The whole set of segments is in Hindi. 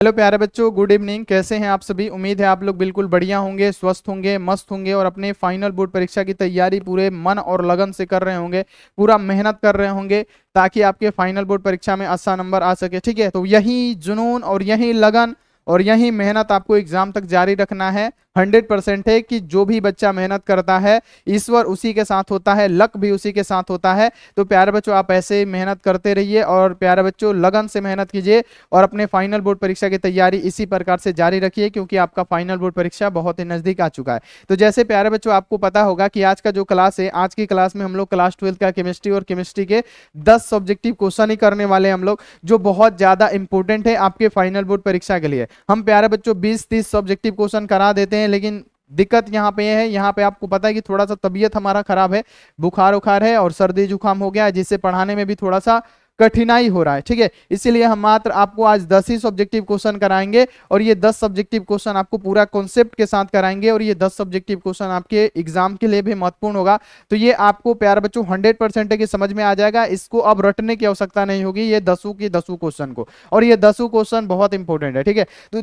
हेलो प्यारे बच्चों, गुड इवनिंग। कैसे हैं आप सभी? उम्मीद है आप लोग बिल्कुल बढ़िया होंगे, स्वस्थ होंगे, मस्त होंगे और अपने फाइनल बोर्ड परीक्षा की तैयारी पूरे मन और लगन से कर रहे होंगे, पूरा मेहनत कर रहे होंगे ताकि आपके फाइनल बोर्ड परीक्षा में अच्छा नंबर आ सके। ठीक है, तो यही जुनून और यही लगन और यही मेहनत आपको एग्जाम तक जारी रखना है। 100% है कि जो भी बच्चा मेहनत करता है ईश्वर उसी के साथ होता है, लक भी उसी के साथ होता है। तो प्यारे बच्चों, आप ऐसे ही मेहनत करते रहिए और प्यारे बच्चों लगन से मेहनत कीजिए और अपने फाइनल बोर्ड परीक्षा की तैयारी इसी प्रकार से जारी रखिए, क्योंकि आपका फाइनल बोर्ड परीक्षा बहुत ही नजदीक आ चुका है। तो जैसे प्यारे बच्चों आपको पता होगा कि आज का जो क्लास है, आज की क्लास में हम लोग क्लास 12 का केमिस्ट्री और केमिस्ट्री के 10 सब्जेक्टिव क्वेश्चन ही करने वाले हैं हम लोग, जो बहुत ज्यादा इंपॉर्टेंट है आपके फाइनल बोर्ड परीक्षा के लिए। हम प्यारे बच्चों 20-30 सब्जेक्टिव क्वेश्चन करा देते हैं, लेकिन दिक्कत यहाँ पे है, यहाँ पे आपको पता है कि थोड़ा सा तबीयत हमारा खराब है, बुखार उखार है और सर्दी जुकाम हो गया है, जिससे पढ़ाने में भी थोड़ा सा कठिनाई हो रहा है। ठीक है, इसीलिए हम मात्र आपको आज 10 ही सब्जेक्टिव क्वेश्चन कराएंगे और ये 10 सब्जेक्टिव क्वेश्चन आपको पूरा कॉन्सेप्ट के साथ कराएंगे और ये 10 सब्जेक्टिव क्वेश्चन आपके एग्जाम के लिए भी महत्वपूर्ण होगा। तो ये आपको प्यारे बच्चों 100% है कि समझ में आ जाएगा, इसको अब रटने की आवश्यकता नहीं होगी, ये 10 की 10 क्वेश्चन को। और ये 10 क्वेश्चन बहुत इंपॉर्टेंट है। ठीक है, तो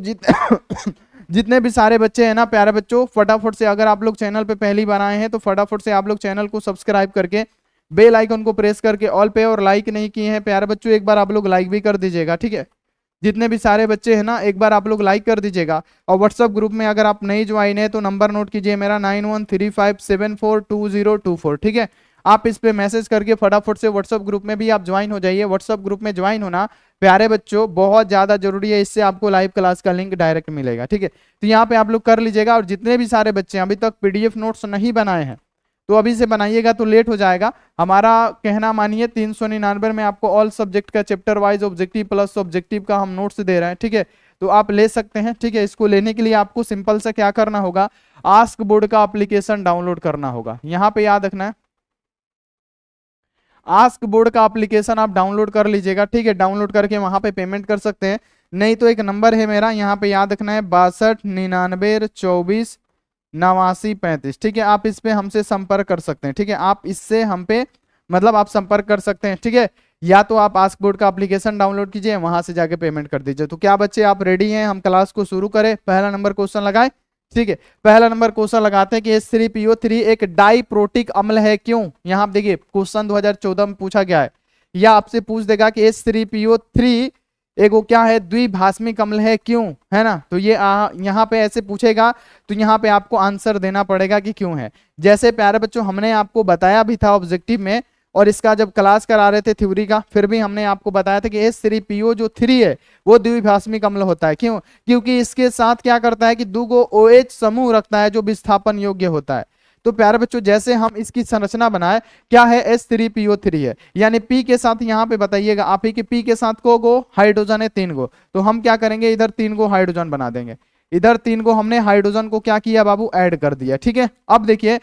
जितने भी सारे बच्चे हैं ना प्यारे बच्चों, फटाफट से, अगर आप लोग चैनल पे पहली बार आए हैं तो फटाफट से आप लोग चैनल को सब्सक्राइब करके बेल आइकन को प्रेस करके ऑल पे, और लाइक नहीं किए हैं प्यारे बच्चों एक बार आप लोग लाइक भी कर दीजिएगा। ठीक है, जितने भी सारे बच्चे हैं ना एक बार आप लोग लाइक कर दीजिएगा। और व्हाट्सअप ग्रुप में अगर आप नहीं ज्वाइन है तो नंबर नोट कीजिए मेरा 9135742024। ठीक है, आप इस पे मैसेज करके फटाफट से व्हाट्सअप ग्रुप में भी आप ज्वाइन हो जाइए। व्हाट्सअप ग्रुप में ज्वाइन होना प्यारे बच्चों बहुत ज्यादा जरूरी है, इससे आपको लाइव क्लास का लिंक डायरेक्ट मिलेगा। ठीक है, तो यहाँ पे आप लोग कर लीजिएगा। और जितने भी सारे बच्चे अभी तक पीडीएफ नोट्स नहीं बनाए हैं तो अभी से बनाइएगा, तो लेट हो जाएगा। हमारा कहना मानिए 399 में आपको ऑल सब्जेक्ट का chapter wise objective plus objective का हम नोट्स दे रहे हैं। ठीक है, तो आप ले सकते हैं। ठीक है, इसको लेने के लिए आपको सिंपल सा क्या करना होगा, आस्क बोर्ड का एप्लीकेशन डाउनलोड करना होगा। यहाँ पे याद रखना है, आस्क बोर्ड का एप्लीकेशन आप डाउनलोड कर लीजिएगा। ठीक है, डाउनलोड करके वहां पे पेमेंट कर सकते हैं, नहीं तो एक नंबर है मेरा, यहाँ पे याद रखना है 6299248935। ठीक है, आप इस पे हमसे संपर्क कर सकते हैं। ठीक है, आप इससे हम पे मतलब आप संपर्क कर सकते हैं। ठीक है, या तो आप आस्क बोर्ड का एप्लीकेशन डाउनलोड कीजिए, वहां से जाके पेमेंट कर दीजिए। तो क्या बच्चे आप रेडी हैं, हम क्लास को शुरू करें? पहला नंबर क्वेश्चन लगाए। ठीक है, पहला नंबर क्वेश्चन लगाते हैं कि H3PO3 एक डाइप्रोटिक अम्ल है, क्यों? यहाँ आप देखिए क्वेश्चन 2014 में पूछा गया है, या आपसे पूछ देगा कि H3PO3 एक वो क्या है, द्विभाषमिक अम्ल है, क्यों? है ना, तो ये यहाँ पे ऐसे पूछेगा तो यहाँ पे आपको आंसर देना पड़ेगा कि क्यों है। जैसे प्यारे बच्चों हमने आपको बताया भी था ऑब्जेक्टिव में, और इसका जब क्लास करा रहे थे थ्योरी का, फिर भी हमने आपको बताया था कि H3PO जो 3 है वो द्विभाषमिक अम्ल होता है। क्यों? क्योंकि इसके साथ क्या करता है कि 2 OH समूह रखता है जो विस्थापन योग्य होता है। तो प्यारे बच्चों जैसे हम इसकी संरचना बनाए, क्या है, H3PO3 है, यानी P के साथ यहाँ पे बताइएगा आप ही कि P के साथ को हाइड्रोजन है 3 गो, तो हम क्या करेंगे, इधर 3 गो हाइड्रोजन बना देंगे। इधर 3 गो हमने हाइड्रोजन को क्या किया बाबू, ऐड कर दिया। ठीक है, अब देखिए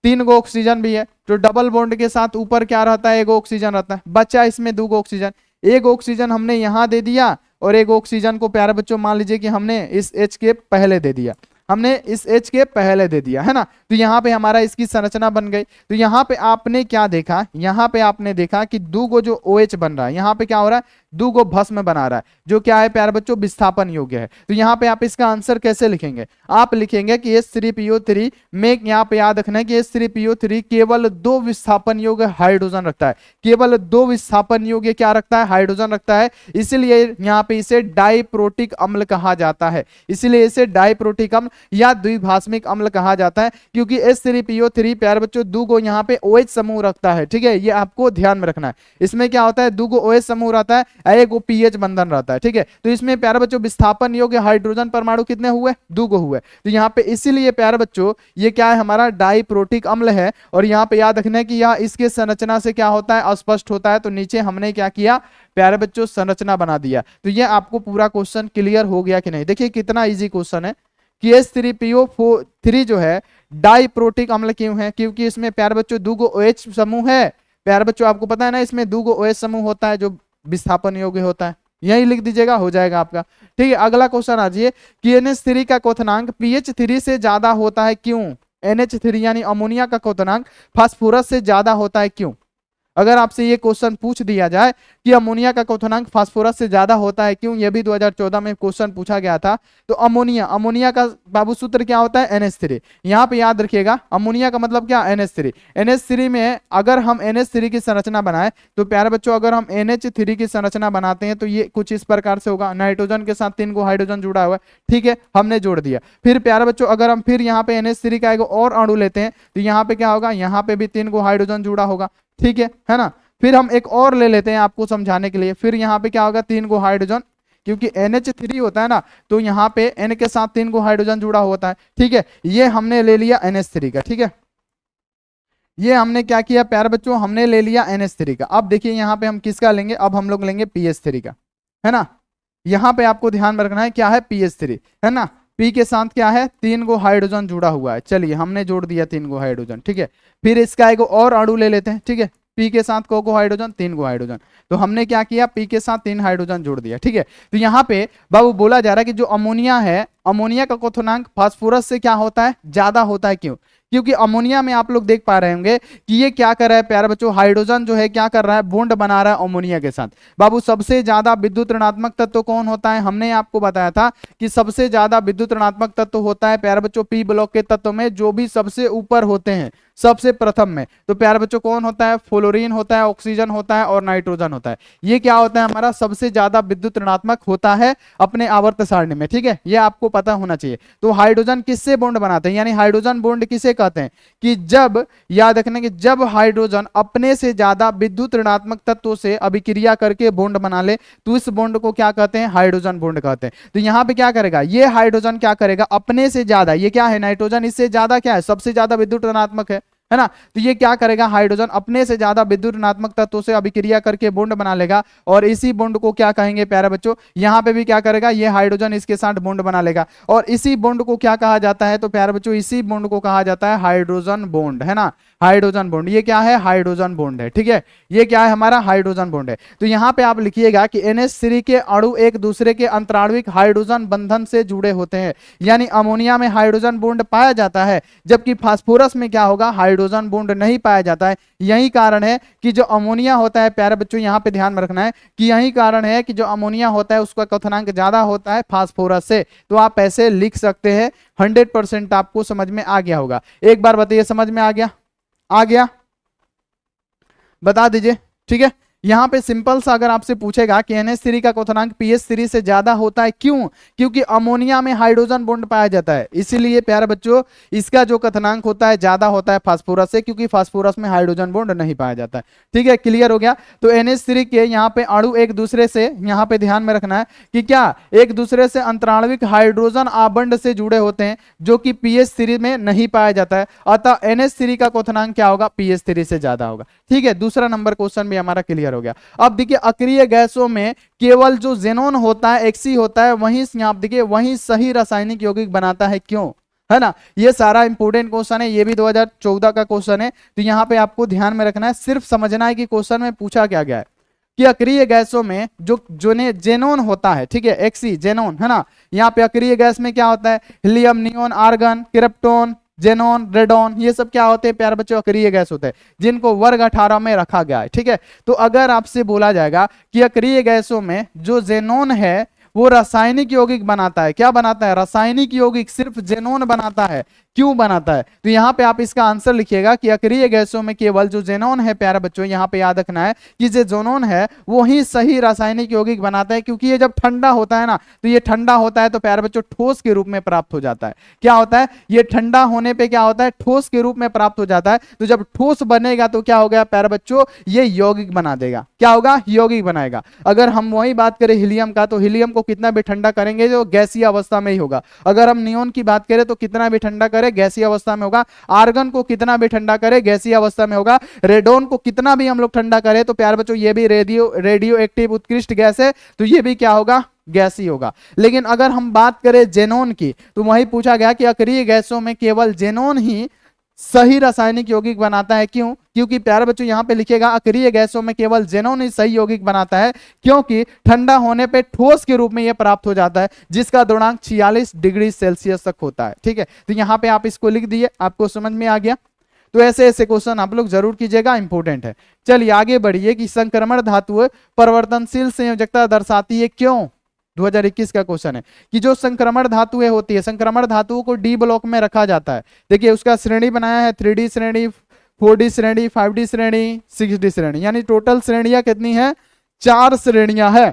3 गो ऑक्सीजन भी है, तो डबल बॉन्ड के साथ ऊपर क्या रहता है, 1 ऑक्सीजन रहता है, बच्चा इसमें 2 ऑक्सीजन। 1 ऑक्सीजन हमने यहाँ दे दिया और 1 ऑक्सीजन को प्यारे बच्चों मान लीजिए कि हमने इस H के पहले दे दिया, हमने इस H के पहले दे दिया, है ना। तो यहाँ पे हमारा इसकी संरचना बन गई। तो यहाँ पे आपने क्या देखा, यहाँ पे आपने देखा कि 2 गो जो OH बन रहा है, यहाँ पे क्या हो रहा है, 2 गो भस्म बना रहा है, जो क्या है प्यारे बच्चों, विस्थापन योग्य है। तो यहाँ पे आप इसका आंसर कैसे लिखेंगे, आप लिखेंगे कि H3PO3 में, यहाँ पे याद रखना है कि H3PO3 केवल 2 विस्थापन योग्य हाइड्रोजन रखता है, केवल 2 विस्थापन योग्य क्या रखता है, हाइड्रोजन रखता है। इसीलिए यहाँ पे इसे डाइप्रोटिक अम्ल कहा जाता है, इसीलिए इसे डाइप्रोटिक अम्ल या द्विभाषमिक अम्ल कहा जाता है, क्योंकि H3PO3 प्यारे बच्चों 2 गो यहाँ पे OH समूह रखता है। ठीक है, ये आपको ध्यान में रखना है। इसमें क्या होता है, 2 गो OH समूह रहता है, 1 गो pH बंधन रहता है। ठीक है, तो इसमें प्यारे बच्चों विस्थापन योग्य हाइड्रोजन परमाणु कितने हुए, 2 गो हुए। तो यहाँ पे इसीलिए प्यारे बच्चों ये क्या है, हमारा डाइप्रोटिक अम्ल है। और यहाँ पे याद रखना है कि यह इसके संरचना से क्या होता है, अस्पष्ट होता है। तो नीचे हमने क्या किया प्यारे बच्चों, संरचना बना दिया। तो ये आपको पूरा क्वेश्चन क्लियर हो गया कि नहीं? देखिए कितना इजी क्वेश्चन है कि H3PO3 जो है डाइप्रोटिक अम्ल क्यों है, क्योंकि इसमें प्यारे बच्चों 2 गो OH समूह है। प्यारे बच्चों आपको पता है ना, इसमें 2 गो OH समूह होता है जो विस्थापन योग्य होता है, यही लिख दीजिएगा, हो जाएगा आपका। ठीक है, अगला क्वेश्चन आ जाइए कि NH3 का क्वथनांक pH3 से ज्यादा होता है, क्यों? NH3 यानी अमोनिया का क्वथनांक फास्फोरस से ज्यादा होता है, क्यों? अगर आपसे ये क्वेश्चन पूछ दिया जाए कि अमोनिया का क्वथनांक फास्फोरस से ज्यादा होता है क्यों, ये भी 2014 में क्वेश्चन पूछा गया था। तो अमोनिया का बाबू सूत्र क्या होता है, NH3। यहाँ पे याद रखिएगा अमोनिया का मतलब क्या, NH3। NH3 में अगर हम NH3 की संरचना बनाए तो प्यारे बच्चों अगर हम NH3 की संरचना बनाते हैं तो ये कुछ इस प्रकार से होगा, नाइट्रोजन के साथ 3 को हाइड्रोजन जुड़ा हुआ है, ठीक है, हमने जोड़ दिया। फिर प्यारे बच्चों अगर हम फिर यहाँ पे NH3 का एक और अणु लेते हैं तो यहाँ पे क्या होगा, यहाँ पे भी 3 को हाइड्रोजन जुड़ा होगा, ठीक है ना। फिर हम एक और ले लेते हैं आपको समझाने के लिए, फिर यहाँ पे क्या होगा, 3 को हाइड्रोजन, क्योंकि NH3 होता है ना तो यहाँ पे N के साथ 3 को हाइड्रोजन जुड़ा होता है, ठीक है। ये हमने ले लिया NH3 का, ठीक है, ये हमने क्या किया प्यारे बच्चों, हमने ले लिया NH3 का। अब देखिए यहाँ पे हम किसका लेंगे, अब हम लोग लेंगे PH3 का, है ना। यहाँ पे आपको ध्यान में रखना है क्या है, PH3, है ना। P के साथ क्या है, 3 को हाइड्रोजन जुड़ा हुआ है, चलिए हमने जोड़ दिया 3 को हाइड्रोजन, ठीक है। फिर इसका एक और अणु ले लेते हैं, ठीक है, P के साथ को हाइड्रोजन, 3 को हाइड्रोजन, तो हमने क्या किया, P के साथ 3 हाइड्रोजन जोड़ दिया, ठीक है। तो यहाँ पे बाबू बोला जा रहा है कि जो अमोनिया है, अमोनिया का क्वथनांक फास्फोरस से क्या होता है, ज्यादा होता है, क्यों, क्योंकि अमोनिया में आप लोग देख पा रहे होंगे कि ये क्या कर रहा है प्यारे बच्चों, हाइड्रोजन जो है क्या कर रहा है, बॉन्ड बना रहा है अमोनिया के साथ। बाबू सबसे ज्यादा विद्युत ऋणात्मक तत्व कौन होता है, हमने आपको बताया था कि सबसे ज्यादा विद्युत ऋणात्मक तत्व होता है प्यारे बच्चों P ब्लॉक के तत्व में जो भी सबसे ऊपर होते हैं, सबसे प्रथम में, तो प्यारे बच्चों कौन होता है, फ्लोरीन होता है, ऑक्सीजन होता है और नाइट्रोजन होता है। ये क्या होता है, हमारा सबसे ज्यादा विद्युत ऋणात्मक होता है अपने आवर्त सारणी में, ठीक है, ये आपको पता होना चाहिए। तो हाइड्रोजन किससे बॉन्ड बनाते हैं, यानी हाइड्रोजन बॉन्ड किसे कहते हैं कि जब, याद रखना कि जब हाइड्रोजन अपने से ज्यादा विद्युत ऋणात्मक तत्वों से अभिक्रिया करके बॉन्ड बना ले तो इस बॉन्ड को क्या कहते हैं, हाइड्रोजन बॉन्ड कहते हैं। तो यहाँ पे क्या करेगा, ये हाइड्रोजन क्या करेगा, अपने से ज्यादा, ये क्या है नाइट्रोजन, इससे ज्यादा क्या है, सबसे ज्यादा विद्युत ऋणात्मक है ना, तो ये क्या करेगा, हाइड्रोजन अपने से ज्यादा विद्युत ऋणात्मक तत्वों से अभिक्रिया करके बॉन्ड बना लेगा और इसी बॉन्ड को क्या कहेंगे प्यारे बच्चों, यहाँ पे भी क्या करेगा, ये हाइड्रोजन इसके साथ बॉन्ड बना लेगा और इसी बॉन्ड को क्या कहा जाता है, तो प्यारे बच्चों इसी बॉन्ड को कहा जाता है हाइड्रोजन बॉन्ड, है ना, हाइड्रोजन बॉन्ड। ये क्या है, हाइड्रोजन बॉन्ड है, ठीक है, ये क्या है, हमारा हाइड्रोजन बॉन्ड है। तो यहाँ पे आप लिखिएगा कि NH3 के अणु एक दूसरे के अंतराणविक हाइड्रोजन बंधन से जुड़े होते हैं, यानी अमोनिया में हाइड्रोजन बॉन्ड पाया जाता है जबकि फास्फोरस में क्या होगा, हाइड्रोजन बॉन्ड नहीं पाया जाता है। यही कारण है कि जो अमोनिया होता है प्यारे बच्चों, यहाँ पे ध्यान में रखना है कि यही कारण है कि जो अमोनिया होता है उसका क्वथनांक ज्यादा होता है फास्फोरस से। तो आप ऐसे लिख सकते हैं, 100% आपको समझ में आ गया होगा। एक बार बताइए समझ में आ गया, आ गया, बता दीजिए, ठीक है। यहां पे सिंपल सा अगर आपसे पूछेगा कि NH3 का क्वथनांक PH3 से ज्यादा होता है क्यों, क्योंकि अमोनिया में हाइड्रोजन बॉन्ड पाया जाता है, इसीलिए प्यारे बच्चों इसका जो क्वथनांक होता है ज्यादा होता है फास्फोरस से, क्योंकि फास्फोरस में हाइड्रोजन बॉन्ड नहीं पाया जाता है, ठीक है, क्लियर हो गया। तो NH3 के यहाँ पे अणु एक दूसरे से, यहाँ पे ध्यान में रखना है कि क्या एक दूसरे से अंतराणविक हाइड्रोजन आबंड से जुड़े होते हैं जो कि PH3 में नहीं पाया जाता है, अतः NH3 का क्वथनांक क्या होगा, PH3 से ज्यादा होगा, ठीक है। दूसरा नंबर क्वेश्चन भी हमारा क्लियर हो गया। अब देखिए अक्रिय गैसों में केवल जो जेनोन होता है, एक्सी होता है, वहीं आप देखिए वहीं सही रासायनिक यौगिक बनाता है, क्यों, है ना। ये सारा इंपोर्टेंट क्वेश्चन है, ये भी 2014 का क्वेश्चन है, तो यहाँ पे आपको ध्यान में रखना है, सिर्फ समझना है कि क्वेश्चन में पूछा क्या गया है कि अक्रिय गैसों में जो जेनोन होता है, ठीक है, एक्सी जेनोन, है ना। यहाँ पे अक्रिय गैस में क्या होता है, helium, neon, argon, krypton, xenon, radon, ये सब क्या होते हैं प्यारे बच्चों, अक्रिय गैस होते हैं जिनको वर्ग 18 में रखा गया है, ठीक है। तो अगर आपसे बोला जाएगा कि अक्रिय गैसों में जो जेनोन है वो रासायनिक यौगिक बनाता है, क्या बनाता है, रासायनिक यौगिक, सिर्फ जेनोन बनाता है, क्यों बनाता है, तो यहाँ पे आप इसका आंसर लिखिएगा कि अक्रिय गैसों में केवल जो जेनोन है प्यारे बच्चों, यहाँ पे याद रखना है कि जो जेनोन है वो ही सही रासायनिक यौगिक बनाता है, क्योंकि ये जब ठंडा होता है ना, तो ये ठंडा होता है तो प्यारे बच्चों ठोस के रूप में प्राप्त हो जाता है। क्या होता है, ये ठंडा होने पे क्या होता है, ठोस के रूप में प्राप्त हो जाता है। तो जब ठोस बनेगा तो क्या हो गया प्यारे बच्चों, ये यौगिक बना देगा, क्या होगा, यौगिक बनाएगा। अगर हम वही बात करें हीलियम का, तो हीलियम को कितना भी ठंडा करेंगे जो गैसीय अवस्था में ही होगा। अगर हम नियोन की बात करें तो कितना भी ठंडा करें गैसीय अवस्था में होगा। आर्गन को कितना भी ठंडा करें गैसीय अवस्था में होगा। रेडोन को कितना भी हम लोग ठंडा करें तो प्यारे बच्चों ये भी रेडियो एक्टिव उत्कृष्ट गैस है, तो ये भी क्या होगा, गैसी होगा। लेकिन अगर हम बात करें जेनोन की, तो वही पूछा गया कि अक्रिय गैसों में केवल जेनोन ही सही रासायनिक यौगिक बनाता है, क्यों, क्योंकि प्यारे बच्चों यहाँ पे लिखेगा अक्रिय गैसों में केवल जेनोन ही सही यौगिक बनाता है, क्योंकि ठंडा होने पे ठोस के रूप में यह प्राप्त हो जाता है जिसका द्रव्यंक 46 डिग्री सेल्सियस तक होता है, ठीक है। तो यहाँ पे आप इसको लिख दिए, आपको समझ में आ गया। तो ऐसे ऐसे क्वेश्चन आप लोग जरूर कीजिएगा, इंपॉर्टेंट है। चलिए आगे बढ़िए कि संक्रमण धातु परिवर्तनशील संयोजकता दर्शाती है क्यों। 2021 का क्वेश्चन है कि जो संक्रमण धातुएं होती है, संक्रमण धातुओं को डी ब्लॉक में रखा जाता है। देखिए उसका श्रेणी बनाया है 3D श्रेणी, 4D श्रेणी, 5D श्रेणी, 6D श्रेणी, यानी टोटल श्रेणियां कितनी है, 4 श्रेणियां है।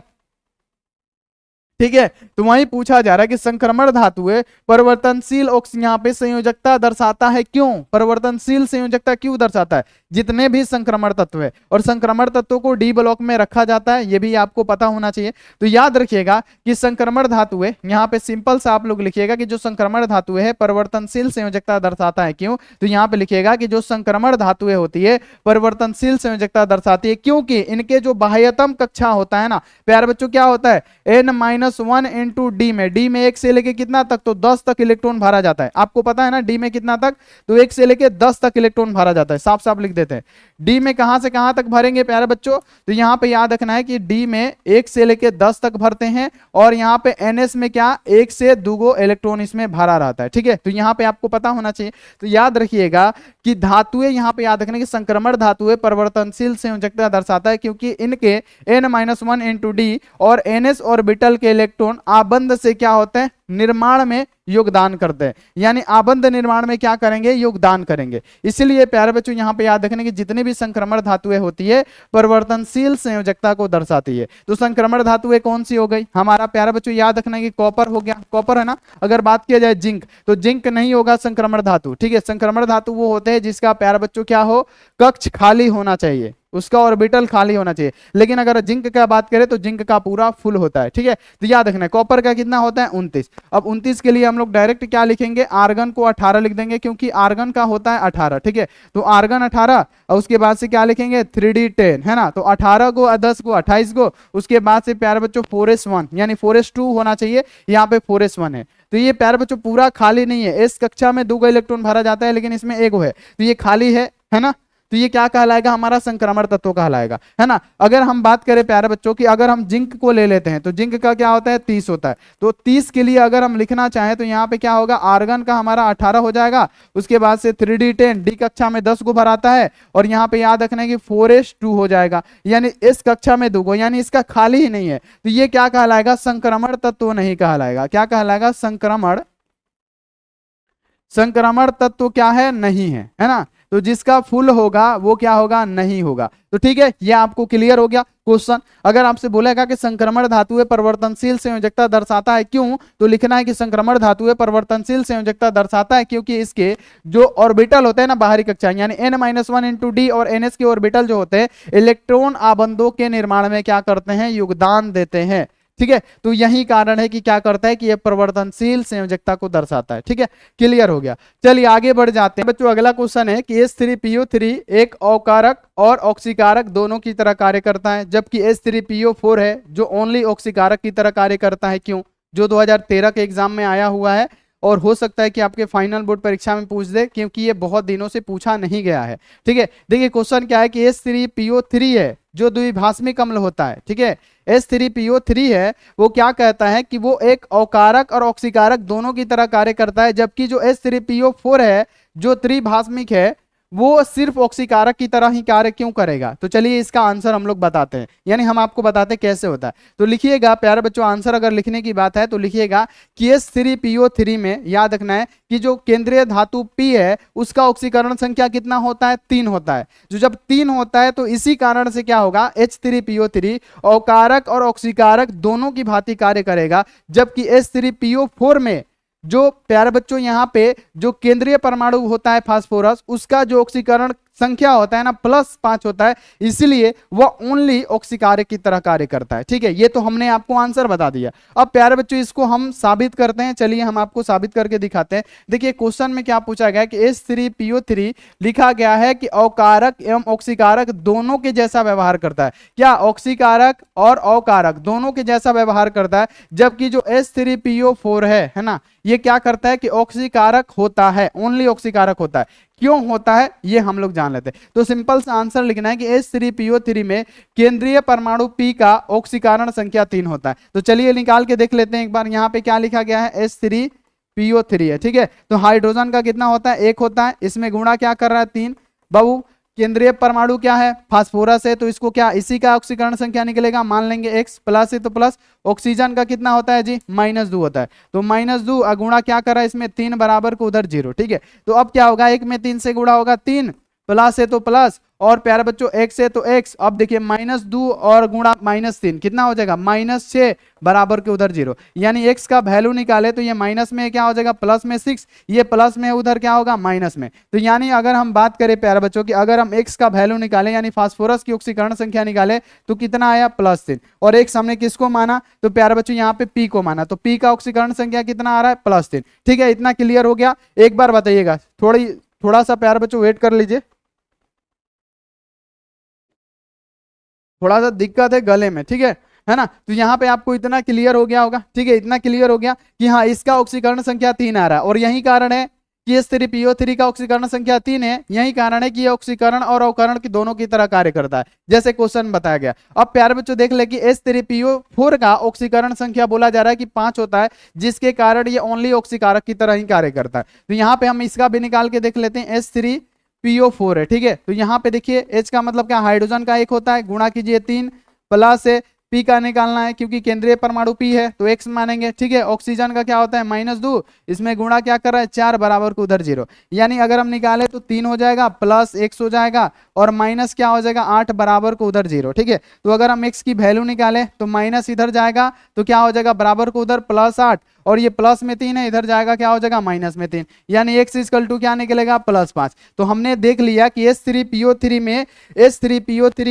ठीक है, तो वहीं पूछा जा रहा है कि संक्रमण धातुएं परिवर्तनशील यहाँ पे संयोजकता दर्शाता है क्यों, परिवर्तनशील संयोजकता क्यों दर्शाता है, जितने भी संक्रमण तत्व है और संक्रमण तत्वों को डी ब्लॉक में रखा जाता है, ये भी आपको पता होना चाहिए। तो याद रखिएगा कि संक्रमण धातुएं, यहाँ पे सिंपल सा आप लोग लिखिएगा कि जो संक्रमण धातुएं है परिवर्तनशील संयोजकता दर्शाता है क्यों, तो यहाँ पे लिखिएगा कि जो संक्रमण धातुएं होती है परिवर्तनशील संयोजकता दर्शाती है क्योंकि इनके जो बाह्यतम कक्षा होता है ना प्यारे बच्चों, क्या होता है n-1 इंटू डी में, डी में 1 से लेके कितना तक, तो 10 तक इलेक्ट्रॉन भरा जाता है। आपको पता है ना डी में कितना तक, तो 1 से लेके 10 तक इलेक्ट्रॉन भरा जाता है। साफ साफ लिख देते हैं डी में कहां से कहां तक भरेंगे प्यारे बच्चों, तो यहां पे याद रखना है कि डी में 1 से लेके 10 तक भरते हैं और यहां पे ns में क्या 1 से 2 इलेक्ट्रॉन इसमें भरा रहता है। ठीक है, तो यहां पे आपको पता होना चाहिए। तो याद रखिएगा कि धातुएं, यहां पे याद रखना कि संक्रमण धातुएं परिवर्तनशील संयोजकता दर्शाता है क्योंकि इनके n-1 इंटू डी और ns ऑर्बिटल के इलेक्ट्रॉन आबंध से क्या होते हैं, निर्माण में योगदान करते हैं, यानी आबंध निर्माण में क्या करेंगे, योगदान करेंगे। इसलिए प्यारे बच्चों यहां पे याद रखने की जितनी भी संक्रमण धातुएं होती है परिवर्तनशील संयोजकता को दर्शाती है। तो संक्रमण धातुएं कौन सी हो गई हमारा प्यारे बच्चों, याद रखना कि कॉपर हो गया, कॉपर है ना। अगर बात किया जाए जिंक, तो जिंक नहीं होगा संक्रमण धातु। ठीक है, संक्रमण धातु वो होते हैं जिसका प्यारे बच्चों क्या हो, कक्ष खाली होना चाहिए, उसका ऑर्बिटल खाली होना चाहिए। लेकिन अगर जिंक का बात करें तो जिंक का पूरा फुल होता है। ठीक है, तो याद रखना है कॉपर का कितना होता है 29। अब 29 के लिए हम लोग डायरेक्ट क्या लिखेंगे, आर्गन को 18 लिख देंगे क्योंकि आर्गन का होता है 18। ठीक है, तो आर्गन 18 और उसके बाद से क्या लिखेंगे 3D10 है ना, तो 18 को 10 को 28 को, उसके बाद से प्यारे बच्चों 4s1 यानी 4s2 होना चाहिए, यहाँ पे 4s1 है। तो ये प्यारे बच्चों पूरा खाली नहीं है, इस कक्षा में 2 इलेक्ट्रॉन भरा जाता है लेकिन इसमें 1 है, तो ये खाली है ना। तो ये क्या कहलाएगा, हमारा संक्रमण तत्व कहलाएगा, है ना। अगर हम बात करें प्यारे बच्चों की, अगर हम जिंक को ले लेते हैं तो जिंक का क्या होता है 30 होता है, तो 30 के लिए अगर हम लिखना चाहें तो यहाँ पे क्या होगा, आर्गन का हमारा 18 हो जाएगा, उसके बाद से 3D10, डी कक्षा में 10 को भराता है और यहाँ पे याद रखना है कि 4s2 हो जाएगा, यानी इस कक्षा में 2 यानी इसका खाली ही नहीं है। तो ये क्या कहलाएगा, संक्रमण तत्व नहीं कहलाएगा। क्या कहलाएगा, संक्रमण तत्व क्या है, नहीं है ना। तो जिसका फुल होगा वो क्या होगा, नहीं होगा। तो ठीक है, ये आपको क्लियर हो गया क्वेश्चन। अगर आपसे बोलेगा कि संक्रमण धातुएं परिवर्तनशील संयोजकता दर्शाता है क्यों, तो लिखना है कि संक्रमण धातुएं परिवर्तनशील संयोजकता दर्शाता है क्योंकि इसके जो ऑर्बिटल होते हैं ना बाहरी कक्षा, यानी n-1 इंटू डी और ns के ऑर्बिटल जो होते हैं इलेक्ट्रॉन आबंधों के निर्माण में क्या करते हैं, योगदान देते हैं। ठीक है, तो यही कारण है कि क्या करता है कि यह परिवर्तनशील संयोजकता को दर्शाता है। ठीक है, क्लियर हो गया। चलिए आगे बढ़ जाते हैं बच्चों। अगला क्वेश्चन है कि H3PO3 एक अकारक और ऑक्सीकारक दोनों की तरह कार्य करता है, जबकि H3PO4 है जो ओनली ऑक्सीकारक की तरह कार्य करता है क्यों, जो 2013 के एग्जाम में आया हुआ है और हो सकता है कि आपके फाइनल बोर्ड परीक्षा में पूछ दे क्योंकि ये बहुत दिनों से पूछा नहीं गया है। ठीक है, देखिए क्वेश्चन क्या है कि H3PO3 है जो द्विभाषमिक अम्ल होता है। ठीक है, H3PO3 है वो क्या कहता है कि वो एक अकारक और ऑक्सीकारक दोनों की तरह कार्य करता है, जबकि जो H3PO4 है जो त्रिभाषमिक है वो सिर्फ ऑक्सीकारक की तरह ही कार्य क्यों करेगा। तो चलिए इसका आंसर हम लोग बताते हैं, यानी हम आपको बताते हैं कैसे होता है। तो लिखिएगा प्यारे बच्चों, आंसर अगर लिखने की बात है तो लिखिएगा कि H3PO3 में याद रखना है कि जो केंद्रीय धातु P है उसका ऑक्सीकरण संख्या कितना होता है, 3 होता है। जो जब 3 होता है तो इसी कारण से क्या होगा, H3PO3 अकारक और ऑक्सीकारक दोनों की भांति कार्य करेगा, जबकि H3PO4 में जो प्यारे बच्चों यहाँ पे जो केंद्रीय परमाणु होता है फास्फोरस, उसका जो ऑक्सीकरण संख्या होता है ना +5 होता है, इसलिए वह ओनली ऑक्सीकारक की तरह कार्य करता है। ठीक है, ये तो हमने आपको आंसर बता दिया। अब प्यारे बच्चों इसको हम साबित करते हैं, चलिए हम आपको साबित करके दिखाते हैं। देखिए क्वेश्चन में क्या पूछा गया कि H3PO3 लिखा गया है कि अकारक एवं ऑक्सीकारक दोनों के जैसा व्यवहार करता है। क्या, ऑक्सीकारक और अकारक दोनों के जैसा व्यवहार करता है, जबकि जो H3PO4 है ना, ये क्या करता है कि ऑक्सीकारक होता है, ओनली ऑक्सीकारक होता है। क्यों होता है ये हम लोग जान लेते हैं। तो सिंपल सा आंसर लिखना है कि H3PO3 में केंद्रीय परमाणु P का ऑक्सीकरण संख्या 3 होता है। तो चलिए निकाल के देख लेते हैं एक बार। यहाँ पे क्या लिखा गया है, PO3 है, ठीक है। तो हाइड्रोजन का कितना होता है, 1 होता है, इसमें गुणा क्या कर रहा है 3। बाबू केंद्रीय परमाणु क्या है, फास्फोरस है, तो इसको क्या इसी का ऑक्सीकरण संख्या निकलेगा, मान लेंगे x, प्लस है तो प्लस। ऑक्सीजन का कितना होता है जी, -2 होता है, तो -2 गुणा क्या कर रहा है इसमें 3 बराबर को उधर 0, ठीक है। तो अब क्या होगा, 1 में 3 से गुणा होगा 3, प्लस है तो प्लस, और प्यारे बच्चों x है तो x। अब देखिए -2 और गुणा -3 कितना हो जाएगा, -6 बराबर के उधर 0, यानी x का वैल्यू निकाले तो ये माइनस में क्या हो जाएगा, प्लस में 6, ये प्लस में उधर क्या होगा, माइनस में। तो यानी अगर हम बात करें प्यारे बच्चों की, अगर हम x का वैल्यू निकालें यानी फास्फोरस की ऑक्सीकरण संख्या निकाले तो कितना आया, +3, और x हमने किसको माना, तो प्यारे बच्चों यहाँ पे p को माना, तो p का ऑक्सीकरण संख्या कितना आ रहा है, +3, ठीक है। इतना क्लियर हो गया। एक बार बताइएगा, थोड़ा सा प्यारे बच्चों वेट कर लीजिए, थोड़ा सा दिक्कत है गले में, ठीक है ना। तो यहाँ पे आपको इतना क्लियर हो गया होगा, ठीक है, इतना क्लियर हो गया कि हाँ इसका ऑक्सीकरण संख्या 3 आ रहा है, और यही कारण है कि H3PO3 का ऑक्सीकरण संख्या 3 है। यही कारण है कि ये ऑक्सीकरण और अवकरण की दोनों की तरह कार्य करता है, जैसे क्वेश्चन बताया गया। अब प्यारे बच्चों देख ले कि H3PO4 का ऑक्सीकरण संख्या बोला जा रहा है कि 5 होता है, जिसके कारण ये ओनली ऑक्सीकारक की तरह ही कार्य करता है। तो यहाँ पे हम इसका भी निकाल के देख लेते हैं, H3PO4 है, ठीक है। तो यहाँ पे देखिए H का मतलब क्या, हाइड्रोजन का 1 होता है, गुणा कीजिए 3, प्लस है P का निकालना है क्योंकि केंद्रीय परमाणु P है तो x मानेंगे, ठीक है। ऑक्सीजन का क्या होता है, -2, इसमें गुणा क्या कर रहा है 4 बराबर को उधर 0, यानी अगर हम निकाले तो 3 हो जाएगा, प्लस x हो जाएगा, और माइनस क्या हो जाएगा 8 बराबर को उधर 0, ठीक है। तो अगर हम x की वैल्यू निकाले तो माइनस इधर जाएगा तो क्या हो जाएगा, बराबर को उधर +8, और ये प्लस में 3 है, इधर जाएगा क्या हो जाएगा -3, यानी x इक्वल टू क्या निकलेगा, +5। तो हमने देख लिया कि H3PO3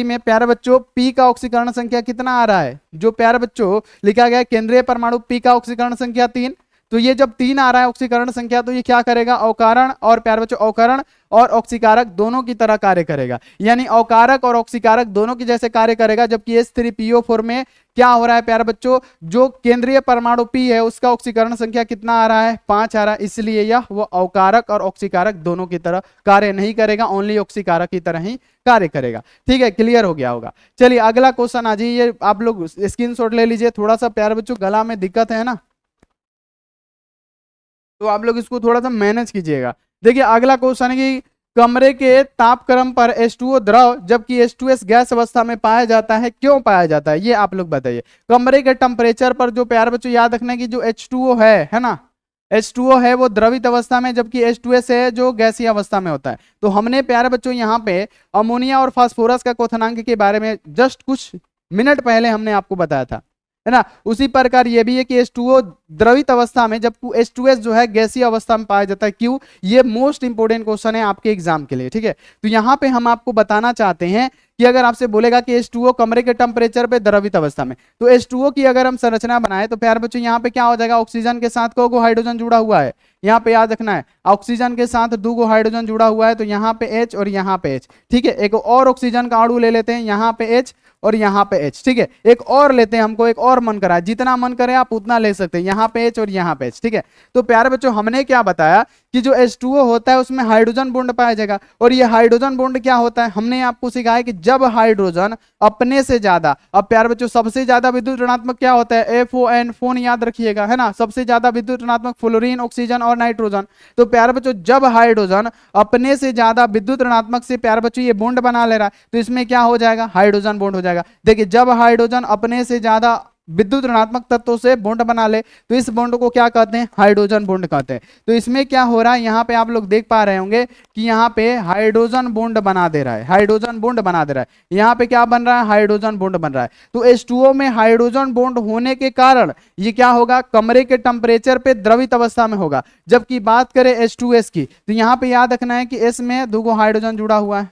में प्यारे बच्चों P का ऑक्सीकरण संख्या कितना आ रहा है, जो प्यारे बच्चों लिखा गया केंद्रीय परमाणु P का ऑक्सीकरण संख्या 3। तो ये जब 3 आ रहा है ऑक्सीकरण संख्या, तो ये क्या करेगा, अवकरण और प्यारे बच्चों अवकरण और ऑक्सीकारक दोनों की तरह कार्य करेगा, यानी अवकारक और ऑक्सीकारक दोनों की जैसे कार्य करेगा। जबकि H3PO4 में क्या हो रहा है प्यारे बच्चों, जो केंद्रीय परमाणु P है उसका ऑक्सीकरण संख्या कितना आ रहा है, 5 आ रहा है, इसलिए यह वो अवकारक और ऑक्सीकारक दोनों की तरह कार्य नहीं करेगा, ओनली ऑक्सीकारक की तरह ही कार्य करेगा, ठीक है। क्लियर हो गया होगा। चलिए अगला क्वेश्चन आ जाइए, आप लोग स्क्रीनशॉट ले लीजिए। थोड़ा सा प्यारे बच्चों गला में दिक्कत है ना, तो आप लोग इसको थोड़ा सा मैनेज कीजिएगा। देखिए अगला क्वेश्चन है कि कमरे के तापक्रम पर H2O द्रव जबकि H2S गैस अवस्था में पाया जाता है, क्यों पाया जाता है, ये आप लोग बताइए। कमरे के टेम्परेचर पर, जो प्यारे बच्चों याद रखना है कि जो H2O है ना, H2O है वो द्रवित अवस्था में, जबकि H2S है जो गैसीय अवस्था में होता है। तो हमने प्यारे बच्चों यहाँ पे अमोनिया और फास्फोरस का क्वथनांक के बारे में जस्ट कुछ मिनट पहले हमने आपको बताया था, है ना। उसी प्रकार ये भी है कि H2O द्रवित अवस्था में, जबकि H2S जो है गैसीय अवस्था में पाया जाता है। क्यों, ये मोस्ट इंपोर्टेंट क्वेश्चन है आपके एग्जाम के लिए, ठीक है। तो यहाँ पे हम आपको बताना चाहते हैं कि अगर आपसे बोलेगा कि H2O कमरे के टेम्परेचर पे द्रवित अवस्था में, तो H2O की अगर हम संरचना बनाए तो प्यारे बच्चों यहाँ पे क्या हो जाएगा, ऑक्सीजन के साथ को हाइड्रोजन जुड़ा हुआ है, यहाँ पे याद रखना है ऑक्सीजन के साथ 2 हाइड्रोजन जुड़ा हुआ है, तो यहाँ पे H और यहाँ पे H, ठीक है। एक और ऑक्सीजन का अणु ले लेते हैं, यहाँ पे H और यहाँ पे H, ठीक है। एक और लेते हैं, हमको एक और मन करा, जितना मन करे आप उतना ले सकते हैं, यहाँ पे H और यहाँ पे H, ठीक है। तो प्यारे बच्चों हमने क्या बताया कि जो H2O होता है उसमें हाइड्रोजन बॉन्ड पाया जाएगा, और ये हाइड्रोजन बॉन्ड क्या होता है, हमने आपको सिखाया कि जब हाइड्रोजन अपने से ज्यादा, अब प्यारे बच्चों सबसे ज्यादा विद्युत ऋणात्मक क्या होता है, FON, फोन याद रखिएगा, है ना। सबसे ज्यादा विद्युत ऋणात्मक फ्लोरीन, ऑक्सीजन और नाइट्रोजन। तो प्यारे बच्चों जब हाइड्रोजन अपने से ज्यादा विद्युत ऋणात्मक से प्यारे बच्चों ये बॉन्ड बना ले रहा है, तो इसमें क्या हो जाएगा, हाइड्रोजन बॉन्ड हो जाएगा। देखिए जब हाइड्रोजन अपने से ज्यादा विद्युत ऋणात्मक तत्वों से बॉन्ड बना ले तो इस बॉन्ड को क्या कहते हैं, हाइड्रोजन बॉन्ड कहते हैं। तो इसमें क्या हो रहा है, यहाँ पे आप लोग देख पा रहे होंगे कि यहाँ पे हाइड्रोजन बॉन्ड बना दे रहा है, हाइड्रोजन बॉन्ड बना दे रहा है। यहाँ पे क्या बन रहा है, हाइड्रोजन बॉन्ड बन रहा है। तो H2O में हाइड्रोजन बॉन्ड होने के कारण ये क्या होगा, कमरे के टेम्परेचर पे द्रवित अवस्था में होगा। जबकि बात करें H2S की, तो यहाँ पे याद रखना है कि S में 2 हाइड्रोजन जुड़ा हुआ है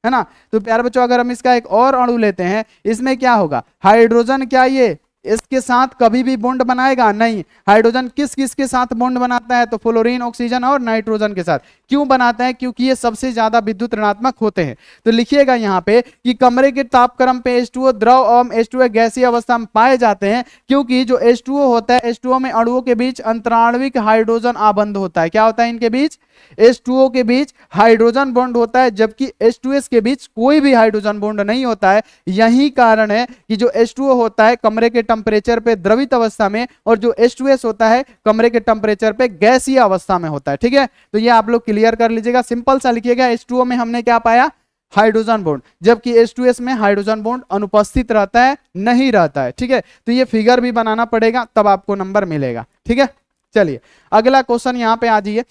ना। तो प्यारे बच्चों अगर हम इसका एक और अणु लेते हैं, इसमें क्या होगा, हाइड्रोजन क्या ये इसके साथ कभी भी बॉन्ड बनाएगा नहीं। हाइड्रोजन किस किस के साथ बॉन्ड बनाता है, तो फ्लोरीन, ऑक्सीजन और नाइट्रोजन के साथ। क्यों बनाता है, क्योंकि ये सबसे ज्यादा विद्युत ऋणात्मक होते हैं। तो लिखिएगा यहाँ पे कि कमरे के तापक्रम पे H2O द्रव और H2O गैसीय अवस्था में पाए जाते हैं, क्योंकि जो H2O होता है, H2O में अणुओं के बीच अंतराण्विक हाइड्रोजन आबंध होता है। क्या होता है इनके बीच, H2O के बीच हाइड्रोजन बॉन्ड होता है, जबकि H2S के बीच कोई भी हाइड्रोजन बॉन्ड नहीं होता है। यही कारण है कि जो H2O होता है कमरे के टेम्परेचर पे द्रवित अवस्था में, और जो H2S होता है कमरे के टेम्परेचर पे गैसीय अवस्था में होता है। ठीक है, तो ये आप लोग क्लियर कर लीजिएगा। सिंपल सा लिखिएगा, H2O में हमने क्या पाया, हाइड्रोजन बॉन्ड, जबकि H2S में हाइड्रोजन बॉन्ड अनुपस्थित रहता है, नहीं रहता है। ठीक है, तो ये फिगर भी बनाना पड़ेगा, तब आपको नंबर मिलेगा। ठीक है, चलिए अगला क्वेश्चन यहाँ पे आ जाइए।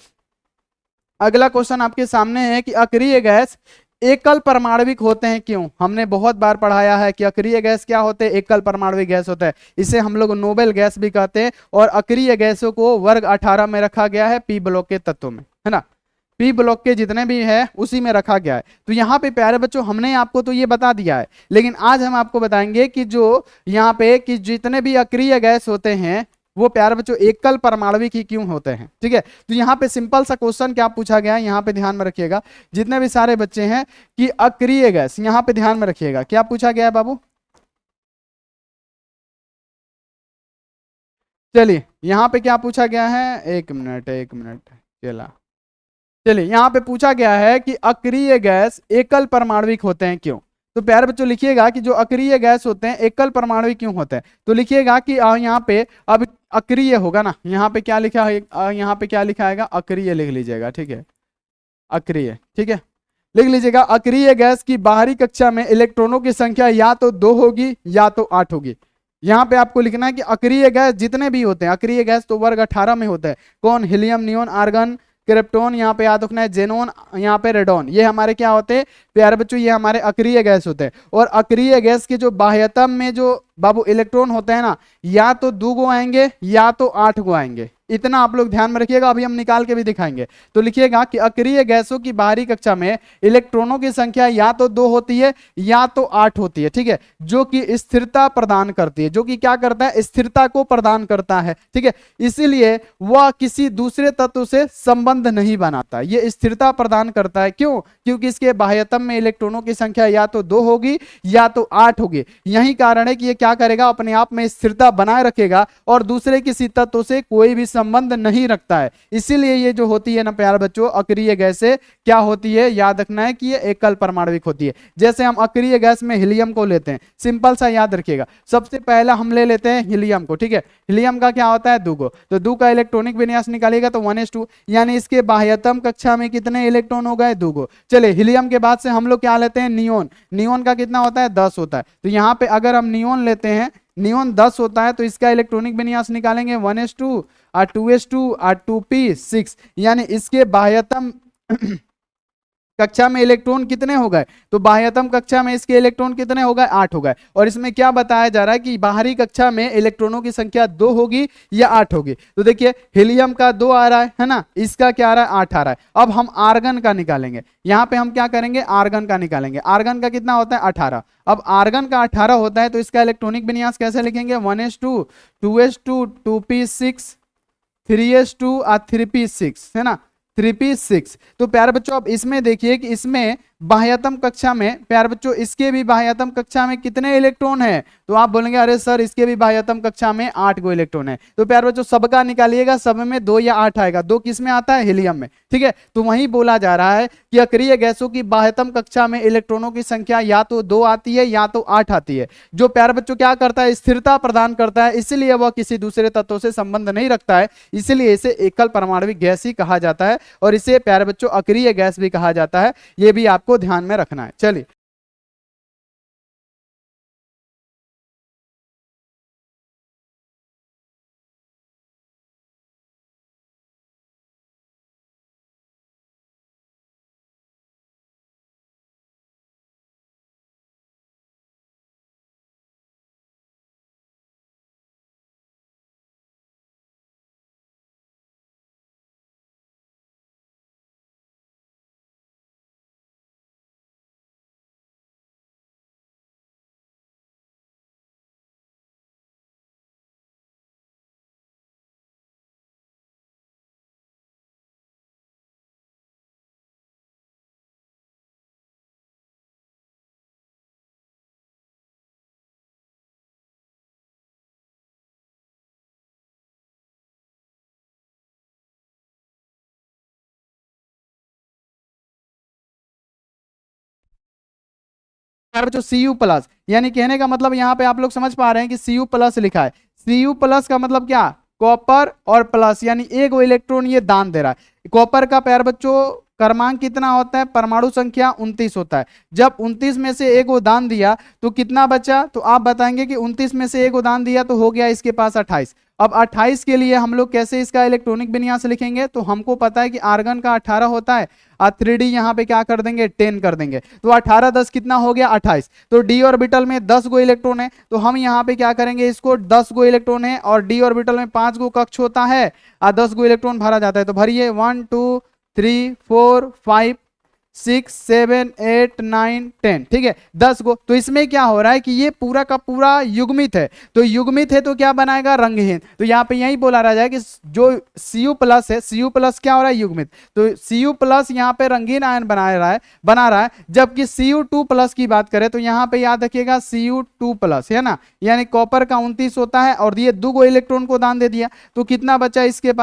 अगला क्वेश्चन आपके सामने है कि अक्रिय गैस एकल परमाणविक होते हैं क्यों। हमने बहुत बार पढ़ाया है कि अक्रिय गैस क्या होते हैं, एकल परमाणविक गैस होता है। इसे हम लोग नोबेल गैस भी कहते हैं, और अक्रिय गैसों को वर्ग 18 में रखा गया है, पी ब्लॉक के तत्वों में, है ना। पी ब्लॉक के जितने भी है उसी में रखा गया है। तो यहाँ पे प्यारे बच्चों हमने आपको तो ये बता दिया है, लेकिन आज हम आपको बताएंगे कि जो यहाँ पे कि जितने भी अक्रिय गैस होते हैं वो प्यारे बच्चों एकल परमाणविक ही क्यों होते हैं। ठीक है, तो यहाँ पे सिंपल सा क्वेश्चन क्या पूछा गया है, यहाँ पे ध्यान में रखिएगा जितने भी सारे बच्चे हैं कि अक्रिय गैस, यहाँ पे ध्यान में रखिएगा क्या पूछा गया है बाबू। चलिए यहाँ पे क्या पूछा गया है, एक मिनट एक मिनट, चला, चलिए यहाँ पे पूछा गया है कि अक्रिय गैस एकल परमाणविक होते हैं क्यों। तो प्यारे बच्चों लिखिएगा कि जो अक्रिय गैस होते हैं एकल परमाणविक क्यों होते हैं। तो लिखिएगा कि यहाँ पे अब अक्रिय होगा ना, यहाँ पे क्या लिखा है, यहाँ पे क्या लिखा है, अक्रिय लिख लीजिएगा। ठीक है, अक्रिय, ठीक है, लिख लीजिएगा। अक्रिय गैस की बाहरी कक्षा में इलेक्ट्रॉनों की संख्या या तो 2 होगी या तो 8 होगी। यहाँ पे आपको लिखना है कि अक्रिय गैस जितने भी होते हैं, अक्रिय गैस तो वर्ग 18 में होता है, कौन, हीलियम, नियोन, आर्गन, क्रिप्टोन, यहाँ पे याद रखना है जेनोन, यहाँ पे रेडोन, ये हमारे क्या होते हैं प्यारे बच्चों, ये हमारे अक्रिय गैस होते हैं। और अक्रिय गैस के जो बाह्यतम में जो बाबू इलेक्ट्रॉन होते हैं ना, या तो 2 गो आएंगे या तो 8 गो आएंगे, इतना आप लोग ध्यान में रखिएगा, अभी हम निकाल के भी दिखाएंगे। तो लिखिएगा कि अक्रिय गैसों की बाहरी कक्षा में इलेक्ट्रॉनों की संख्या या तो 2 होती है या तो 8 होती है। ठीक है, जो कि स्थिरता प्रदान करती है, जो कि क्या करता है, स्थिरता को प्रदान करता है। ठीक है, इसीलिए वह किसी दूसरे तत्व से संबंध नहीं बनाता, ये स्थिरता प्रदान करता है। क्यों, क्योंकि इसके बाह्यतम में इलेक्ट्रॉनों की संख्या या तो 2 होगी या तो 8 होगी। यही कारण है कि ये क्या करेगा, अपने आप में स्थिरता बनाए रखेगा और दूसरे किसी तत्व से कोई भी संबंध नहीं रखता है। इसीलिए ये जो होती है ना प्यारे बच्चों अक्रिय गैसें क्या होती है, याद रखना है कि ये एकल परमाणविक होती है। जैसे हम अक्रिय गैस में हीलियम को लेते हैं, सिंपल सा याद रखिएगा, सबसे पहला हम ले लेते हैं हीलियम को। ठीक है, हीलियम का क्या होता है, 2 गो, तो 2 का इलेक्ट्रॉनिक विन्यास निकालिएगा तो 1s2, यानी इसके बाह्यतम कक्षा में कितने इलेक्ट्रॉन हो गए, 2 गो। चले हीलियम के बाद से हम लोग क्या लेते हैं, नियोन, नियोन का कितना होता है, 10 होता है। तो यहाँ पे अगर हम नियोन लेते हैं, नियोन 10 होता है, तो इसका इलेक्ट्रॉनिक विन्यास निकालेंगे 1s2 और 2s2 और 2p6, यानी इसके बाह्यतम कक्षा में इलेक्ट्रॉन कितने हो गए, तो बाह्यतम कक्षा में इसके इलेक्ट्रॉन कितने हो गए, 8 हो गए। और इसमें क्या बताया जा रहा है कि बाहरी कक्षा में इलेक्ट्रॉनों की संख्या 2 होगी या 8 होगी। तो देखिए हीलियम का 2 आ रहा है ना, इसका क्या आ रहा है, 8 आ रहा है। अब हम आर्गन का निकालेंगे, यहाँ पे हम क्या करेंगे, आर्गन का निकालेंगे। आर्गन का कितना होता है, 18। अब आर्गन का 18 होता है, तो इसका इलेक्ट्रॉनिक विन्यास कैसे लिखेंगे, 1s2 2s2 2p6 3s2 और 3p6, है ना, 3p6। तो प्यारे बच्चों अब इसमें देखिए कि इसमें बाह्यतम कक्षा में प्यारे बच्चों इसके भी बाह्यतम कक्षा में कितने इलेक्ट्रॉन है, तो आप बोलेंगे अरे सर इसके भी बाह्यतम कक्षा में 8 गो इलेक्ट्रॉन है। तो प्यारे बच्चों सबका निकालिएगा, सब में 2 या 8 आएगा। 2 किस में आता है, हीलियम में। ठीक है, तो वही बोला जा रहा है कि अक्रिय गैसों की बाह्यतम कक्षा में इलेक्ट्रॉनों की संख्या या तो 2 आती है या तो 8 आती है, जो प्यारे बच्चों क्या करता है, स्थिरता प्रदान करता है, इसलिए वह किसी दूसरे तत्वों से संबंध नहीं रखता है, इसलिए इसे एकल परमाणविक गैस ही कहा जाता है, और इसे प्यारे बच्चों अक्रिय गैस भी कहा जाता है। यह भी आपको ध्यान में रखना है। चलिए प्यारे बच्चों Cu प्लस, यानी कहने का मतलब यहाँ पे आप लोग समझ पा रहे हैं कि Cu प्लस लिखा है। Cu प्लस का मतलब क्या, कॉपर और प्लस, यानी एक इलेक्ट्रॉन ये दान दे रहा है। कॉपर का प्यारे बच्चों क्रमांक कितना होता है, परमाणु संख्या 29 होता है। जब 29 में से एक वो दान दिया तो कितना बचा, तो आप बताएंगे कि 29 में से एक वो दान दिया तो हो गया इसके पास 28। अब 28 के लिए हम लोग कैसे इसका इलेक्ट्रॉनिक विन्यास लिखेंगे, तो हमको पता है कि आर्गन का 18 होता है और 3D यहाँ पे क्या कर देंगे, 10 कर देंगे। तो 18 10 कितना हो गया, 28। तो डी ऑर्बिटल में 10 गो इलेक्ट्रॉन है, तो हम यहाँ पे क्या करेंगे, इसको 10 गो इलेक्ट्रॉन है और डी ऑर्बिटल में 5 गो कक्ष होता है और 10 गो इलेक्ट्रॉन भरा जाता है। तो भरिए 1 2 3 4 5 6 7 8 9 10, ठीक है 10 गो। तो इसमें क्या हो रहा है कि ये पूरा का पूरा युग्मित है, तो युग्मित है तो क्या बनाएगा, रंगहीन। तो यहाँ पे यही बोला रहा है कि जो Cu प्लस है, Cu प्लस क्या हो रहा है, युग्मित। तो Cu प्लस यहाँ पे रंगीन आयन बना रहा है। जबकि Cu2 प्लस की बात करें तो यहाँ पे याद रखिएगा Cu2 प्लस है ना, यानी कॉपर का 29 होता है और ये 2 गो इलेक्ट्रॉन को दान दे दिया। तो कितना बचा इसके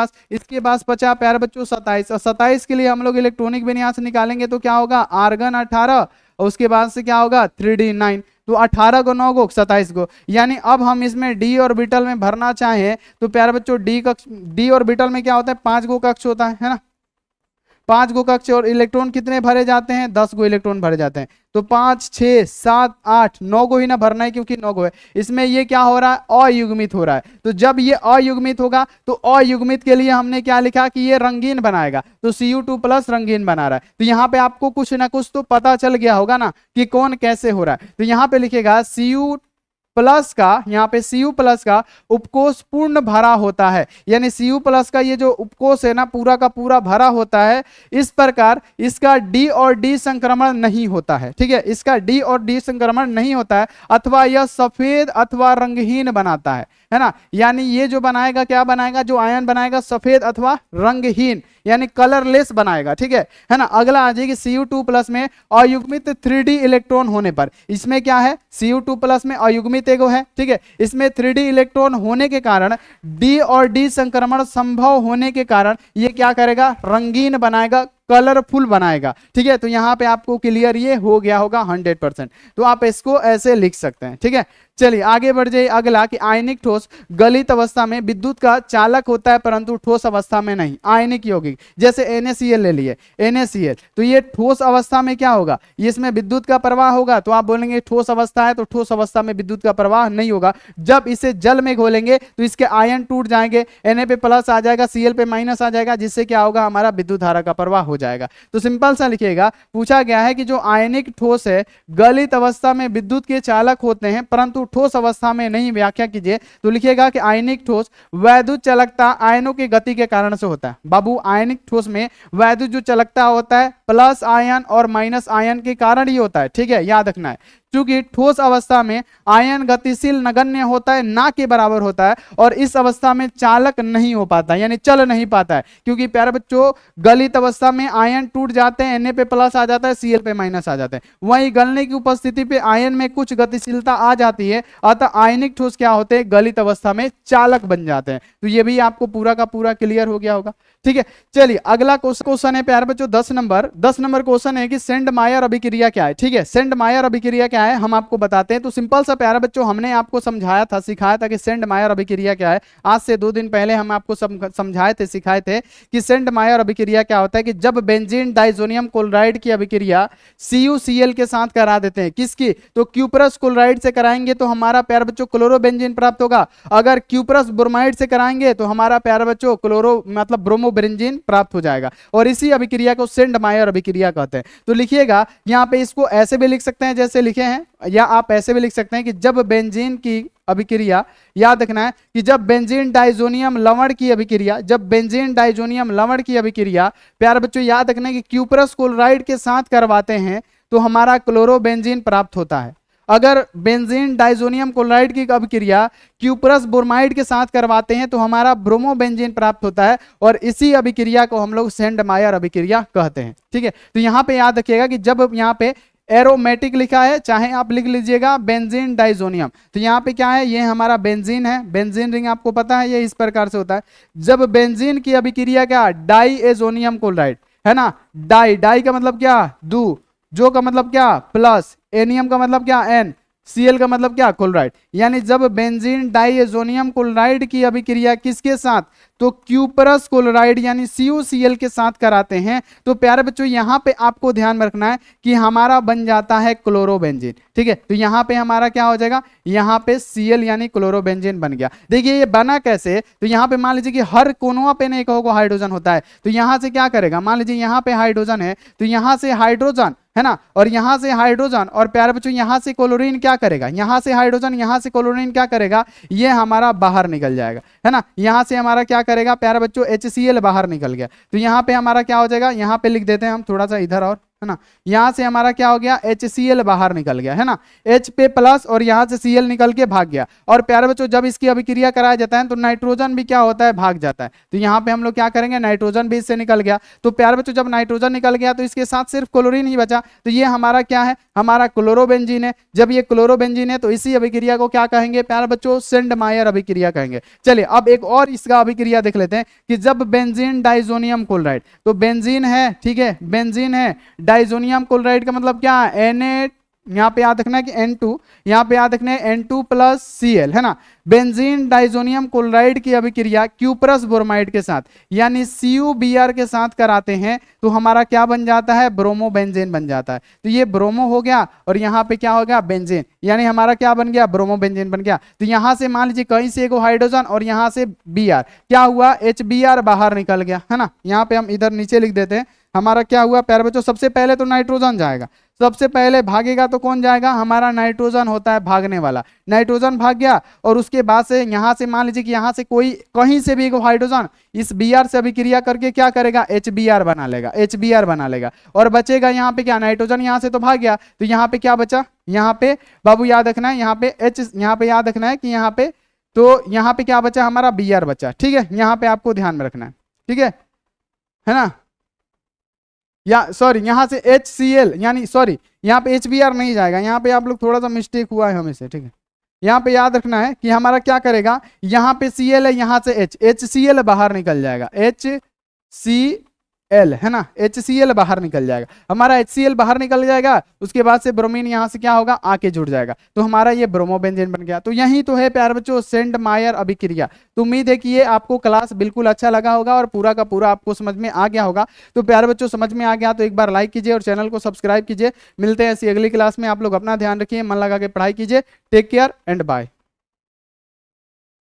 पास बचा प्यारे बच्चों 27। और 27 के लिए हम लोग इलेक्ट्रॉनिक विन्यास निकालेंगे तो क्या होगा, आर्गन 18 और उसके बाद से क्या होगा 3D 9। तो 18 को 9 गो 27 गो, यानी अब हम इसमें डी ऑर्बिटल में भरना चाहें तो प्यारे बच्चों डी ऑर्बिटल में क्या होता है, 5 गो कक्ष होता है ना, 5 गो कक्ष। और इलेक्ट्रॉन कितने भरे जाते हैं, 10 गो इलेक्ट्रॉन भरे जाते हैं। तो 5 6 7 8 9 गो ही ना भरना है क्योंकि 9 गो है। इसमें ये क्या हो रहा है, अयुग्मित हो रहा है। तो जब ये अयुग्मित होगा तो अयुग्मित के लिए हमने क्या लिखा कि ये रंगीन बनाएगा, तो Cu2 प्लस रंगीन बना रहा है। तो यहाँ पे आपको कुछ ना कुछ तो पता चल गया होगा ना कि कौन कैसे हो रहा है। तो यहाँ पे लिखेगा Cu प्लस का, यहाँ पे Cu प्लस का उपकोष पूर्ण भरा होता है, यानी Cu प्लस का ये जो उपकोष है ना पूरा का पूरा भरा होता है। इस प्रकार इसका डी और डी संक्रमण नहीं होता है, ठीक है, इसका डी और डी संक्रमण नहीं होता है, अथवा यह सफेद अथवा रंगहीन बनाता है ना। यानी ये जो बनाएगा, क्या बनाएगा, जो आयन बनाएगा सफेद अथवा रंगहीन यानी कलरलेस बनाएगा, ठीक है ना। अगला आ जाएगी Cu2 प्लस में अयुग्मित 3D इलेक्ट्रॉन होने पर, इसमें क्या है, Cu2 प्लस में अयुग्मित एगो है, ठीक है। इसमें 3D इलेक्ट्रॉन होने के कारण डी और डी संक्रमण संभव होने के कारण ये क्या करेगा, रंगीन बनाएगा, कलरफुल बनाएगा, ठीक है। तो यहाँ पे आपको क्लियर ये हो गया होगा 100%। तो आप इसको ऐसे लिख सकते हैं, ठीक है। चलिए आगे बढ़ जाइए। अगला कि आयनिक ठोस गलित अवस्था में विद्युत का चालक होता है परंतु ठोस अवस्था में नहीं। आयनिक यौगिक जैसे NaCl ले लिए, NaCl, तो ये ठोस अवस्था में क्या होगा, इसमें विद्युत का प्रवाह होगा। तो आप बोलेंगे ठोस अवस्था है तो ठोस अवस्था में विद्युत का प्रवाह नहीं होगा। जब इसे जल में घोलेंगे तो इसके आयन टूट जाएंगे, Na पे प्लस आ जाएगा, Cl पे माइनस आ जाएगा, जिससे क्या होगा, हमारा विद्युत धारा का प्रवाह हो जाएगा। तो सिंपल सा लिखिएगा, पूछा गया है कि जो आयनिक ठोस है गलित अवस्था में विद्युत के चालक होते हैं परंतु ठोस अवस्था में नहीं। व्याख्या कीजिए। तो लिखिएगा कि आयनिक ठोस वैद्युत चलकता आयनों की गति के कारण से होता है। बाबू आयनिक ठोस में वैद्युत जो चलकता होता है प्लस आयन और माइनस आयन के कारण ही होता है, ठीक है, याद रखना है। क्योंकि ठोस अवस्था में आयन गतिशील नगण्य होता है, ना के बराबर होता है, और इस अवस्था में चालक नहीं हो पाता यानी चल नहीं पाता है। क्योंकि प्यारे बच्चों गलित अवस्था में आयन टूट जाते हैं, Na पे प्लस आ जाता है, Cl पे माइनस आ जाते हैं। वहीं गलने की उपस्थिति पे आयन में कुछ गतिशीलता आ जाती है, अतः आयनिक ठोस क्या होते हैं, गलित अवस्था में चालक बन जाते हैं। तो ये भी आपको पूरा का पूरा क्लियर हो गया होगा, ठीक है। चलिए अगला क्वेश्चन है प्यारे बच्चों 10 नंबर क्वेश्चन है कि सेंडमायर अभिक्रिया क्या है, ठीक है। सेंडमायर अभिक्रिया क्या है हम आपको बताते हैं। तो सिंपल सा प्यारे बच्चों हमने आपको समझाया था, सिखाया था कि सेंडमायर अभिक्रिया क्या है। आज से 2 दिन पहले हम आपको समझाए थे, सिखाए थे कि सेंडमायर अभिक्रिया क्या होता है कि जब बेंजीन डाइजोनियम क्लोराइड की अभिक्रिया CuCl के साथ करा देते हैं, किसकी, तो क्यूप्रस क्लोराइड से कराएंगे तो हमारा प्यारे बच्चों क्लोरोबेंजीन प्राप्त होगा। अगर क्यूप्रस ब्रोमाइड से कराएंगे तो हमारा प्यारे बच्चों क्लोरो मतलब ब्रोमोबेंजीन प्राप्त हो जाएगा, और इसी अभिक्रिया को सेंडमायर अभिक्रिया कहते हैं। तो लिखिएगा यहाँ पे, इसको ऐसे भी लिख सकते हैं जैसे लिखे हैं, या आप ऐसे भी लिख सकते हैं कि जब बेंजीन की अभिक्रिया, याद रखना है कि जब बेंजीन डाइजोनियम लवण की अभिक्रिया, जब बेंजीन डाइजोनियम लवण की अभिक्रिया प्यारे बच्चों याद रखना है कि क्यूप्रस क्लोराइड के साथ करवाते हैं तो हमारा क्लोरोबेंजीन प्राप्त होता है। अगर बेंजीन डाइजोनियम क्लोराइड की अभिक्रिया क्यूप्रस ब्रोमाइड के साथ करवाते हैं तो हमारा ब्रोमोबेंजीन प्राप्त होता है, और इसी अभिक्रिया को हम लोग सेंडमायर अभिक्रिया कहते हैं, ठीक है। तो यहाँ पे याद रखिएगा कि जब यहाँ पे एरोमेटिक लिखा है, चाहे आप लिख लीजिएगा बेंजीन डाइजोनियम, तो यहाँ पे क्या है, ये हमारा बेंजीन है, बेंजीन रिंग आपको पता है ये इस प्रकार से होता है। जब बेंजीन की अभिक्रिया क्या, डाइएजोनियम क्लोराइड है ना, डाई का मतलब क्या, दो, जो का मतलब क्या प्लस, एनियम का मतलब क्या एन, Cl का मतलब क्या क्लोराइड। यानी जब बेंजीन डाइएजोनियम क्लोराइड की अभिक्रिया किसके साथ, तो क्यूपरस क्लोराइड यानी CuCl के साथ कराते हैं, तो प्यारे बच्चों यहां पे आपको ध्यान में रखना है कि हमारा बन जाता है क्लोरोबेंजीन। ठीक है, तो यहां पे हमारा क्या हो जाएगा, यहां पे Cl यानी क्लोरोबेंजीन बन गया। देखिए ये बना कैसे, तो यहां पे मान लीजिए कि हर कोनों पे एक हाइड्रोजन होता है, तो यहां से क्या करेगा, मान लीजिए यहां पे हाइड्रोजन है, तो यहां से हाइड्रोजन है ना, और यहां से हाइड्रोजन, और प्यारे बच्चों यहां से क्लोरीन क्या करेगा, यहां से हाइड्रोजन यहां से क्लोरीन क्या करेगा, ये हमारा बाहर निकल जाएगा, है ना। यहां से हमारा क्या करेगा प्यारे बच्चों, HCl बाहर निकल गया, तो यहां पे हमारा क्या हो जाएगा, यहां पे लिख देते हैं हम थोड़ा सा इधर, और है ना, यहां से हमारा क्या हो गया, HCl बाहर निकल गया, है ना, H पे प्लस और यहां से Cl निकल के भाग गया। और प्यारे बच्चों जब इसकी अभिक्रिया कराया जाता है तो नाइट्रोजन भी क्या होता है, भाग जाता है, तो यहां पे हम लोग क्या करेंगे, नाइट्रोजन भी इससे निकल गया। तो प्यारे बच्चों जब नाइट्रोजन निकल गया तो इसके साथ सिर्फ क्लोरीन ही बचा, तो ये हमारा क्या है, हमारा क्लोरोबेंजीन है। जब ये क्लोरोबेंजीन है तो इसी अभिक्रिया को क्या कहेंगे प्यारे बच्चों, सेंडमायर अभिक्रिया कहेंगे। चलिए अब एक और इसका अभिक्रिया देख लेते हैं कि जब बेंजीन डाइजोनियम क्लोराइड, तो बेंजीन है, ठीक है, बेंजीन है, डाइजोनियम क्लोराइड का मतलब क्या है, Na, यहाँ पे याद रखना है कि N2, यहाँ पे याद रखना है N2 प्लस Cl, है ना। बेंजीन डाइजोनियम क्लोराइड की अभिक्रिया क्यूपरस ब्रोमाइड के साथ यानी CuBr के साथ कराते हैं, तो हमारा क्या बन जाता है, ब्रोमोबेंजीन बन जाता है। तो ये ब्रोमो हो गया और यहाँ पे क्या हो गया, बेंजीन, यानी हमारा क्या बन गया, ब्रोमोबेंजीन बन गया। तो यहाँ से मान लीजिए कहीं से एक हाइड्रोजन और यहाँ से Br, क्या हुआ, HBr बाहर निकल गया, है ना। यहाँ पे हम इधर नीचे लिख देते हैं, हमारा क्या हुआ प्यारे बच्चों, सबसे पहले तो नाइट्रोजन जाएगा, सबसे पहले भागेगा तो कौन जाएगा, हमारा नाइट्रोजन होता है भागने वाला, नाइट्रोजन भाग गया। और उसके बाद से यहाँ से मान लीजिए कि यहाँ से कोई कहीं से भी एक हाइड्रोजन इस Br से अभिक्रिया करके क्या करेगा, HBr बना लेगा, HBr बना लेगा, और बचेगा यहाँ पे क्या, नाइट्रोजन यहाँ से तो भाग गया, तो यहाँ पे क्या बचा, यहाँ पे बाबू याद रखना है, यहाँ पे H, यहाँ पे याद रखना है कि यहाँ पे, तो यहाँ पे क्या बचा, हमारा Br बचा, ठीक है, यहाँ पे आपको ध्यान में रखना है, ठीक है ना। या सॉरी यहाँ से HCl यानी सॉरी यहाँ पे HBr नहीं जाएगा, यहाँ पे आप लोग थोड़ा सा मिस्टेक हुआ है हमें से, ठीक है। यहाँ पे याद रखना है कि हमारा क्या करेगा, यहाँ पे Cl है, यहाँ से HCl बाहर निकल जाएगा, HCl, है ना, HCl बाहर निकल जाएगा, हमारा HCl बाहर निकल जाएगा, उसके बाद से ब्रोमीन यहाँ से क्या होगा, आके जुड़ जाएगा, तो हमारा ये ब्रोमोबेंजीन बन गया। तो यही तो है प्यारे बच्चों सेंडमायर अभिक्रिया। तो उम्मीद है कि ये आपको क्लास बिल्कुल अच्छा लगा होगा और पूरा का पूरा आपको समझ में आ गया होगा। तो प्यारे बच्चों समझ में आ गया तो एक बार लाइक कीजिए और चैनल को सब्सक्राइब कीजिए। मिलते हैं ऐसी अगली क्लास में, आप लोग अपना ध्यान रखिए, मन लगा के पढ़ाई कीजिए। Take care and bye.